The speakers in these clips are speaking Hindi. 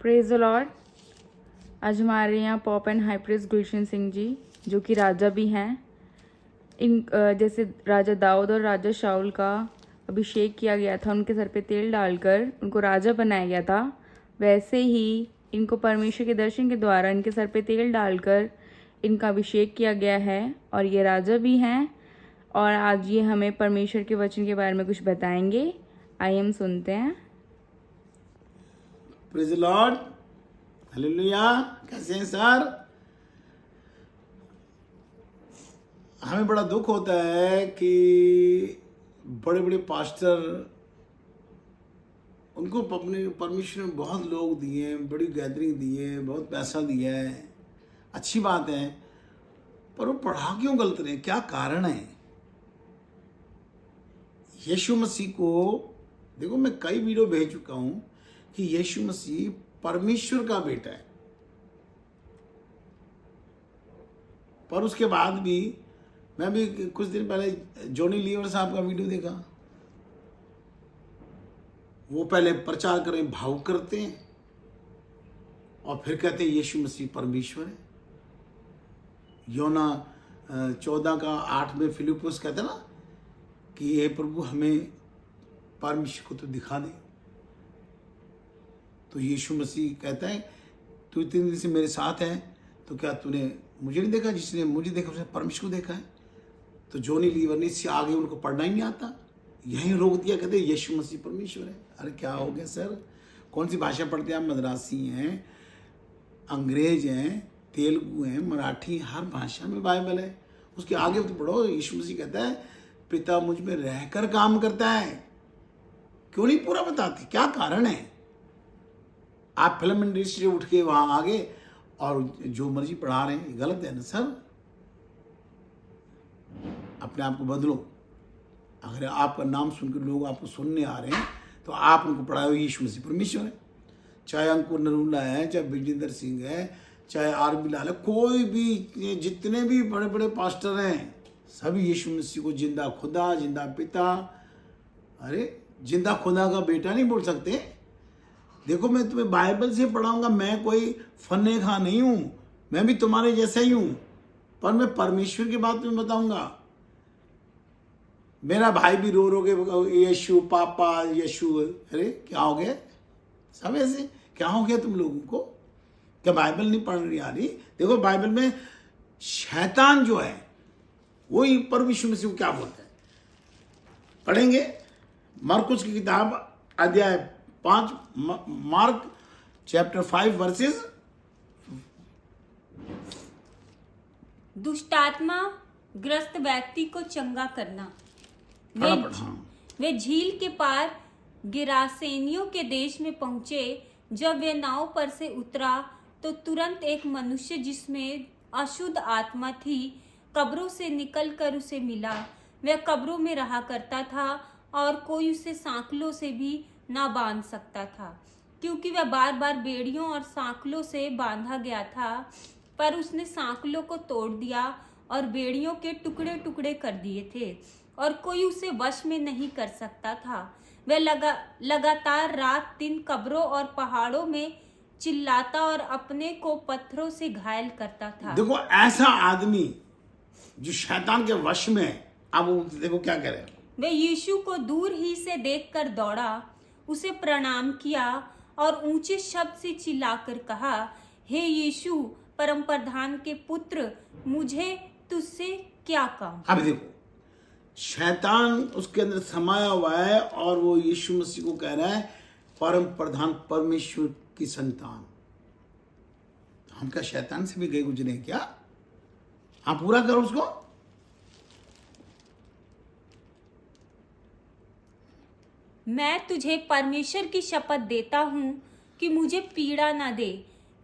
Praise the Lord. आज हमारे यहाँ पॉप एंड हाई प्रीस्ट गुलशन सिंह जी, जो कि राजा भी हैं, जैसे राजा दाऊद और राजा शाऊल का अभिषेक किया गया था, उनके सर पे तेल डालकर उनको राजा बनाया गया था, वैसे ही इनको परमेश्वर के दर्शन के द्वारा इनके सर पे तेल डालकर इनका अभिषेक किया गया है और ये राजा भी हैं। और आज ये हमें परमेश्वर के वचन के बारे में कुछ बताएंगे। आइए हम सुनते हैं। Praise the Lord, hallelujah. कैसे हैं सर? हमें बड़ा दुख होता है कि बड़े बड़े पास्टर, उनको अपने परमेश्वर ने बहुत लोग दिए, बड़ी गैदरिंग दी है, बहुत पैसा दिया है, अच्छी बात है, पर वो पढ़ा क्यों गलत रहे? क्या कारण है? यीशु मसीह को देखो, मैं कई वीडियो भेज चुका हूं कि यीशु मसीह परमेश्वर का बेटा है, पर उसके बाद भी मैं भी कुछ दिन पहले जॉनी लीवर साहब का वीडियो देखा। वो पहले प्रचार करें, भावुक करते हैं और फिर कहते हैं यीशु मसीह परमेश्वर है। योना 14:8 में फिलिपुस कहते हैं ना कि हे प्रभु, हमें परमेश्वर को तो दिखा दे। तो यीशु मसीह कहता है, तू 3 दिन से मेरे साथ है, तो क्या तूने मुझे नहीं देखा? जिसने मुझे देखा उसने परमेश्वर को देखा है। तो जॉनी लीवर ने इससे आगे उनको पढ़ना ही नहीं आता, यहीं रोक दिया, कहते यीशु मसीह परमेश्वर है। अरे क्या हो गया सर? कौन सी भाषा पढ़ते हैं आप? मद्रासी हैं, अंग्रेज हैं, तेलुगु हैं, मराठी, हर भाषा में बाइबल है। उसके आगे तो पढ़ो, यीशु मसीह कहता है पिता मुझ में रहकर काम करता है। क्यों नहीं पूरा बताते? क्या कारण है? आप फिल्म इंडस्ट्री उठ के वहां आगे और जो मर्जी पढ़ा रहे हैं, गलत है ना सर? अपने आप को बदलो। अगर आपका नाम सुनकर लोग आपको सुनने आ रहे हैं तो आप उनको पढ़ाओ यीशु मसीह परमेश्वर है। चाहे अंकुर नरूला है, चाहे विजेंद्र सिंह है, चाहे आर.बी. लाल है, कोई भी, जितने भी बड़े बड़े पास्टर हैं, सभी यीशु मसीह को जिंदा खुदा, जिंदा पिता, अरे जिंदा खुदा का बेटा नहीं बोल सकते। देखो, मैं तुम्हें बाइबल से पढ़ाऊंगा, मैं कोई फन्ने खा नहीं हूं, मैं भी तुम्हारे जैसा ही हूं, पर मैं परमेश्वर की बात तुम्हें बताऊंगा। मेरा भाई भी रो रो के यीशु पापा यीशु, अरे क्या हो गया? सब ऐसे क्या हो गया तुम लोगों को? क्या बाइबल नहीं पढ़ आ रही? देखो, बाइबल में शैतान जो है वही परमेश्वर मसीह को क्या बोलता है, पढ़ेंगे। मरकुस की किताब अध्याय 5, मार्क चैप्टर 5 वर्सेस। दुष्टात्मा ग्रस्त व्यक्ति को चंगा करना। वे झील के पार गिरासेनियों के देश में पहुंचे। जब वे नाव पर से उतरा तो तुरंत एक मनुष्य जिसमें अशुद्ध आत्मा थी कब्रों से निकलकर उसे मिला। वह कब्रों में रहा करता था और कोई उसे सांकलों से भी ना बांध सकता था, क्योंकि वह बार बार बेड़ियों और सांकलों से बांधा गया था। पर उसने सांकलों को तोड़ दिया और बेड़ियों के टुकड़े टुकड़े कर दिए थे और कोई उसे वश में नहीं कर सकता था। वह लगातार रात दिन कब्रों और पहाड़ों में चिल्लाता और अपने को पत्थरों से घायल करता था। देखो, ऐसा आदमी जो शैतान के वश में है, अब देखो क्या कह रहे हैं। वह यीशु को दूर ही से देखकर दौड़ा, उसे प्रणाम किया और ऊंचे शब्द से चिल्लाकर कहा, हे यीशु, परम प्रधान के पुत्र, मुझे तुझसे क्या काम? अब देखो, शैतान उसके अंदर समाया हुआ है और वो यीशु मसीह को कह रहा है परम प्रधान परमेश्वर की संतान। हम क्या शैतान से भी गए गुजरे क्या? आप पूरा करो उसको। मैं तुझे परमेश्वर की शपथ देता हूँ कि मुझे पीड़ा न दे,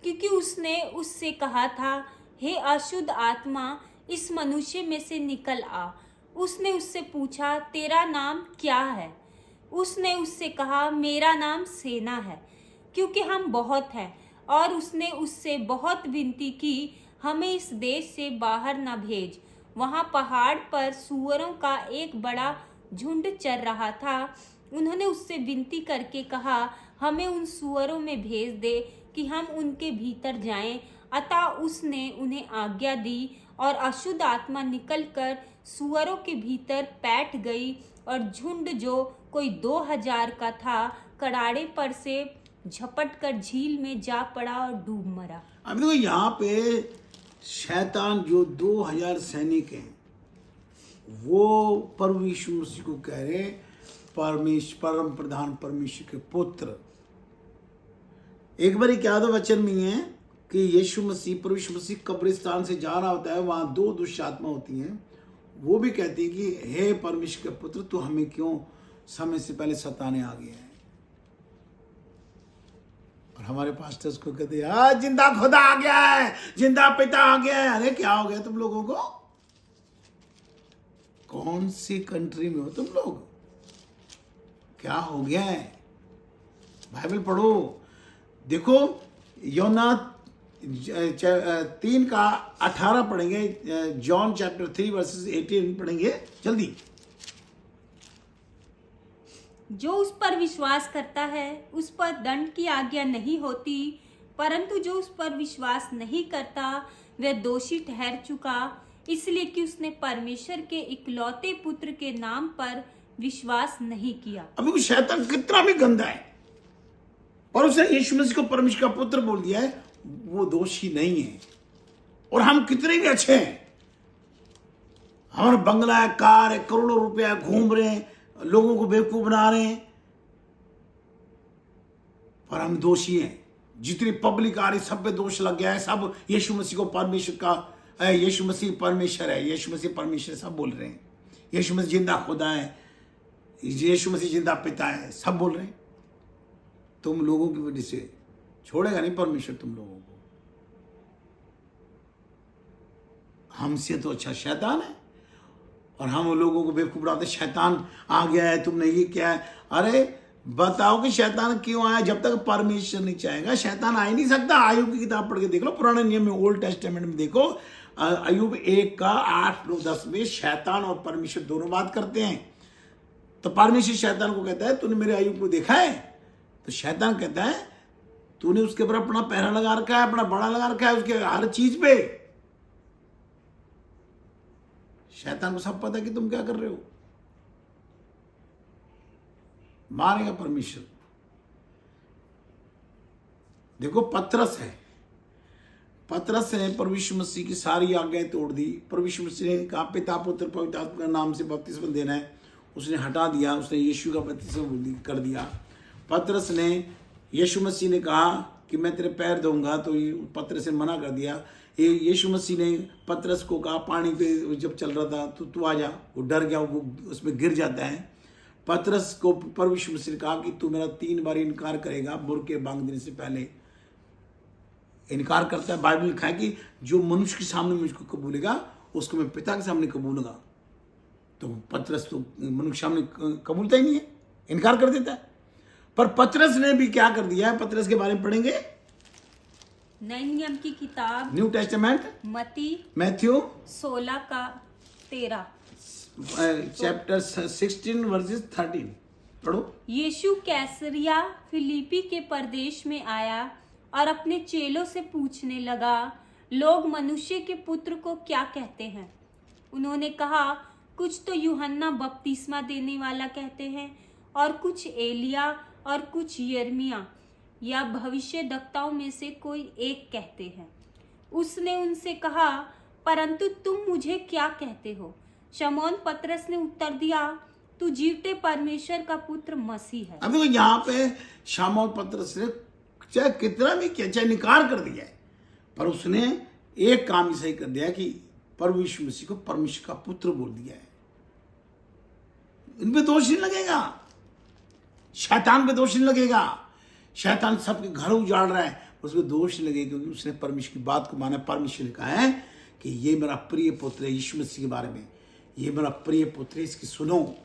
क्योंकि उसने उससे कहा था, हे अशुद्ध आत्मा, इस मनुष्य में से निकल आ। उसने उससे पूछा, तेरा नाम क्या है? उसने उससे कहा, मेरा नाम सेना है, क्योंकि हम बहुत हैं। और उसने उससे बहुत विनती की, हमें इस देश से बाहर न भेज। वहाँ पहाड़ पर सूअरों का एक बड़ा झुंड चर रहा था। उन्होंने उससे विनती करके कहा, हमें उन सुअरों में भेज दे कि हम उनके भीतर जाएं। अतः उसने उन्हें आज्ञा दी और अशुद्ध आत्मा निकलकर सुअरों के भीतर बैठ गई और झुंड जो कोई 2000 का था कड़ाड़े पर से झपट कर झील में जा पड़ा और डूब मरा। अब देखो यहाँ पे शैतान जो 2000 सैनिक हैं वो प्रभु यीशु मसीह को कह रहे परम प्रधान परमेश्वर के पुत्र। एक बार क्या दो वचन में है कि यीशु मसीह प्रभु यीशु मसीह कब्रिस्तान से जा रहा होता है, वहां 2 दुष्ट आत्मा होती हैं, वो भी कहती है कि हे परमेश्वर के पुत्र तू हमें क्यों समय से पहले सताने आ गया है। और हमारे पास्टर्स को कहते हैं जिंदा खुदा आ गया है, जिंदा पिता आ गया है। अरे क्या हो गया तुम लोगों को? कौन सी कंट्री में हो तुम लोग? क्या हो गया है? बाइबल पढ़ो। देखो योना 3:18 पढ़ेंगे, जॉन चैप्टर 3 वर्सेस 18 पढ़ेंगे जल्दी। जो उस पर विश्वास करता है उस पर दंड की आज्ञा नहीं होती, परंतु जो उस पर विश्वास नहीं करता वह दोषी ठहर चुका, इसलिए कि उसने परमेश्वर के इकलौते पुत्र के नाम पर विश्वास नहीं किया। अभी शैतान कितना भी गंदा है और उसने यीशु मसीह को परमेश्वर का पुत्र बोल दिया है, वो दोषी नहीं है। और हम कितने भी अच्छे हैं, हमारा बंगला है, कार है, करोड़ों रुपया घूम रहे हैं, लोगों को बेवकूफ बना रहे हैं, पर हम दोषी हैं। जितनी पब्लिक आ रही सब पे दोष लग गया है। सब यीशु मसीह को परमेश्वर का, यीशु मसीह परमेश्वर है, यीशु मसीह परमेश्वर सब बोल रहे हैं। यीशु मसीह जिंदा खुदा है, यीशु मसीह जिंदा पिता है, सब बोल रहे हैं। तुम लोगों की वजह से छोड़ेगा नहीं परमेश्वर तुम लोगों को। हमसे तो अच्छा शैतान है और हम लोगों को बेवकूफ बनाते, शैतान आ गया है, तुमने ये क्या है। अरे बताओ कि शैतान क्यों आया? जब तक परमेश्वर नहीं चाहेगा शैतान आ ही नहीं सकता। आयुब की किताब पढ़ के देख लो, पुराने नियम में, ओल्ड टेस्टामेंट में देखो, अय्यूब 1:8-9-10 में शैतान और परमेश्वर दोनों बात करते हैं। तो परमेश्वर शैतान को कहता है तूने मेरे अय्यूब को देखा है? तो शैतान कहता है तूने उसके ऊपर अपना पहरा लगा रखा है, अपना बड़ा लगा रखा है, उसके हर चीज पे। शैतान को सब पता है कि तुम क्या कर रहे हो। मारेगा परमेश्वर। देखो पतरस है, पतरस ने प्रभु यीशु मसीह की सारी आज्ञाएं तोड़ दी। प्रभु यीशु मसीह ने कहा पिता पुत्र पवित्र आत्मा के नाम से बपतिस्मा देना है, उसने हटा दिया, उसने यीशु का बपतिस्मा कर दिया। पतरस ने, यीशु मसीह ने कहा कि मैं तेरे पैर धोऊंगा, तो पतरस ने मना कर दिया। यीशु मसीह ने पतरस को कहा पानी पे जब चल रहा था तो तू आ जा, वो डर गया, वो उसमें गिर जाता है। पतरस को प्रभु यीशु मसीह ने कहा कि तू मेरा 3 बार इनकार करेगा, बुरके बांग देने से पहले इनकार करता है। बाइबल लिखा है कि जो मनुष्य के सामने मुझको कबूलेगा उसको मैं पिता के सामने कबूलूंगा। तो पतरस तो मनुष्य के सामने कबूलता ही नहीं है, इनकार कर देता है। पर पतरस ने भी क्या कर दिया है, पतरस के बारे में पढ़ेंगे नए नियम की किताब, new testament, Matthew 16:13 chapter 16 versus 13 पढ़ो। यीशु कैसरिया फिलिपी के प्रदेश में आया और अपने चेलों से पूछने लगा, लोग मनुष्य के पुत्र को क्या कहते हैं? उन्होंने कहा, कुछ तो यूहन्ना बपतिस्मा देने वाला कहते हैं, और कुछ एलिया, और कुछ यिर्मयाह या भविष्यद्वक्ताओं में से कोई एक कहते हैं। उसने उनसे कहा, परंतु तुम मुझे क्या कहते हो? शमौन पतरस ने उत्तर दिया, तू जीवते परमेश्वर का पुत्र मसीह है। अब देखो यहाँ पे शमौन पतरस ने चाहे कितना भी किया, चाहे इनकार कर दिया है, पर उसने एक काम ही सही कर दिया कि प्रभु यीशु मसीह को परमेश्वर का पुत्र बोल दिया है। इनपे दोष नहीं लगेगा, शैतान पे दोष नहीं लगेगा। शैतान सबके घर उजाड़ रहा है, उसको दोष नहीं लगेगा क्योंकि उसने परमेश्वर की बात को माना। परमेश्वर ने कहा है कि ये मेरा प्रिय पुत्र है, यीशु मसीह के बारे में, ये मेरा प्रिय पुत्र है, इसकी सुनो।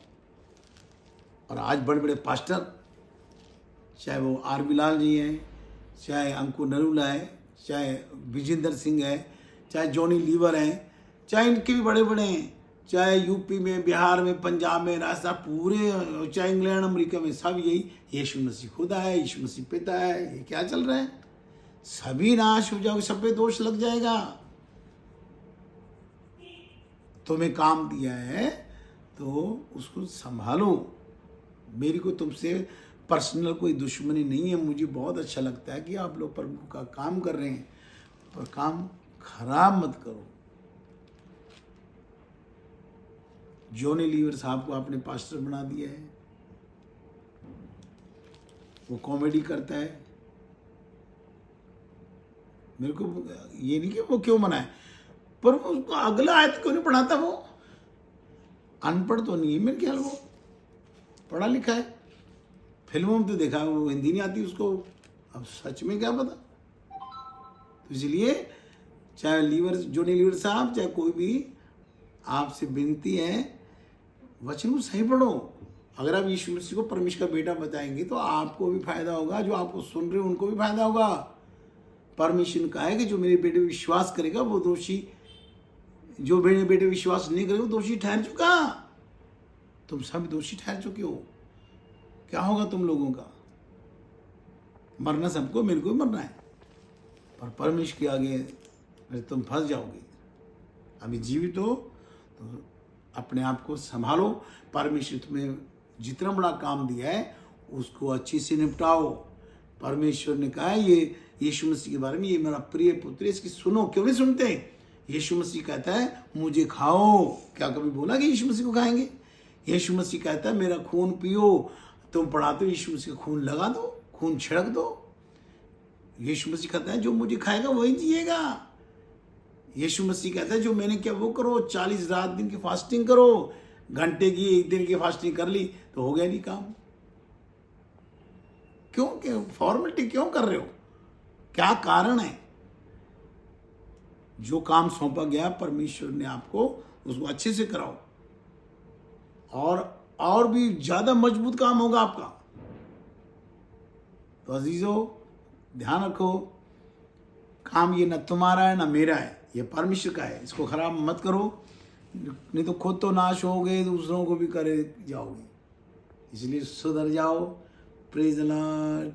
और आज बड़े बड़े पास्टर, चाहे वो आर बिलाल जी हैं, चाहे अंकुर नरूला है, चाहे विजेंद्र सिंह है, चाहे जॉनी लीवर हैं, चाहे इनके भी बड़े बड़े हैं, चाहे यूपी में, बिहार में, पंजाब में, राजस्थान, पूरे, चाहे इंग्लैंड, अमेरिका में, सब यही यीशु मसीह खुदा है, यीशु मसीह पिता है। ये क्या चल रहा है? सभी नाश हो जाओगे, सब पे दोष लग जाएगा। तुम्हें काम दिया है तो उसको संभालो। मेरी को तुमसे पर्सनल कोई दुश्मनी नहीं है। मुझे बहुत अच्छा लगता है कि आप लोग प्रभु का काम कर रहे हैं, पर काम खराब मत करो। जॉनी लीवर साहब को आपने पास्टर बना दिया है, वो कॉमेडी करता है। मेरे को ये नहीं कि वो क्यों बनाए, पर वो उसको अगला आयत क्यों नहीं पढ़ाता? वो अनपढ़ तो नहीं है मेरे ख्याल, वो पढ़ा लिखा है। फिल्मों में तो देखा है, वो हिंदी नहीं आती उसको, अब सच में क्या पता। तो इसलिए चाहे जॉनी लीवर साहब, चाहे कोई भी, आपसे विनती है वचन को सही पढ़ो। अगर आप यीशु मसीह को परमेश्वर का बेटा बताएंगे तो आपको भी फायदा होगा, जो आपको सुन रहे हो उनको भी फायदा होगा। परमेश्वर ने कहा है कि जो मेरे बेटे विश्वास करेगा वो दोषी, जो मेरे बेटे विश्वास नहीं करेगा वो दोषी ठहर चुका। तुम सब दोषी ठहर चुके हो। क्या होगा तुम लोगों का? मरना सबको, मेरे को भी मरना है, पर परमेश्वर के आगे फिर तुम फंस जाओगे। अभी जीवित हो तो अपने आप को संभालो। परमेश्वर तुम्हें जितना बड़ा काम दिया है उसको अच्छी से निपटाओ। परमेश्वर ने कहा है ये यीशु मसीह के बारे में, ये मेरा प्रिय पुत्र, इसकी सुनो। क्यों नहीं सुनते? यीशु मसीह कहता है मुझे खाओ। क्या कभी बोला कि यीशु मसीह को खाएंगे? यीशु मसीह कहता है मेरा खून पियो। तुम पढ़ाते हो यीशु मसीह का खून लगा दो, खून छिड़क दो। यीशु मसीह कहता है जो मुझे खाएगा वही जिएगा। यीशु मसीह कहता है जो मैंने किया वो करो। 40 रात दिन की फास्टिंग करो। घंटे की, एक दिन की फास्टिंग कर ली तो हो गया नहीं काम। क्यों फॉर्मेलिटी क्यों कर रहे हो? क्या कारण है? जो काम सौंपा गया परमेश्वर ने आपको, उसको अच्छे से कराओ, और भी ज्यादा मजबूत काम होगा आपका। तो अजीजों, ध्यान रखो, काम ये न तुम्हारा है न मेरा है, ये परमेश्वर का है। इसको खराब मत करो, नहीं तो खुद तो नाश होगे, दूसरों को भी करे जाओगे। इसलिए सुधर जाओ। Praise the Lord.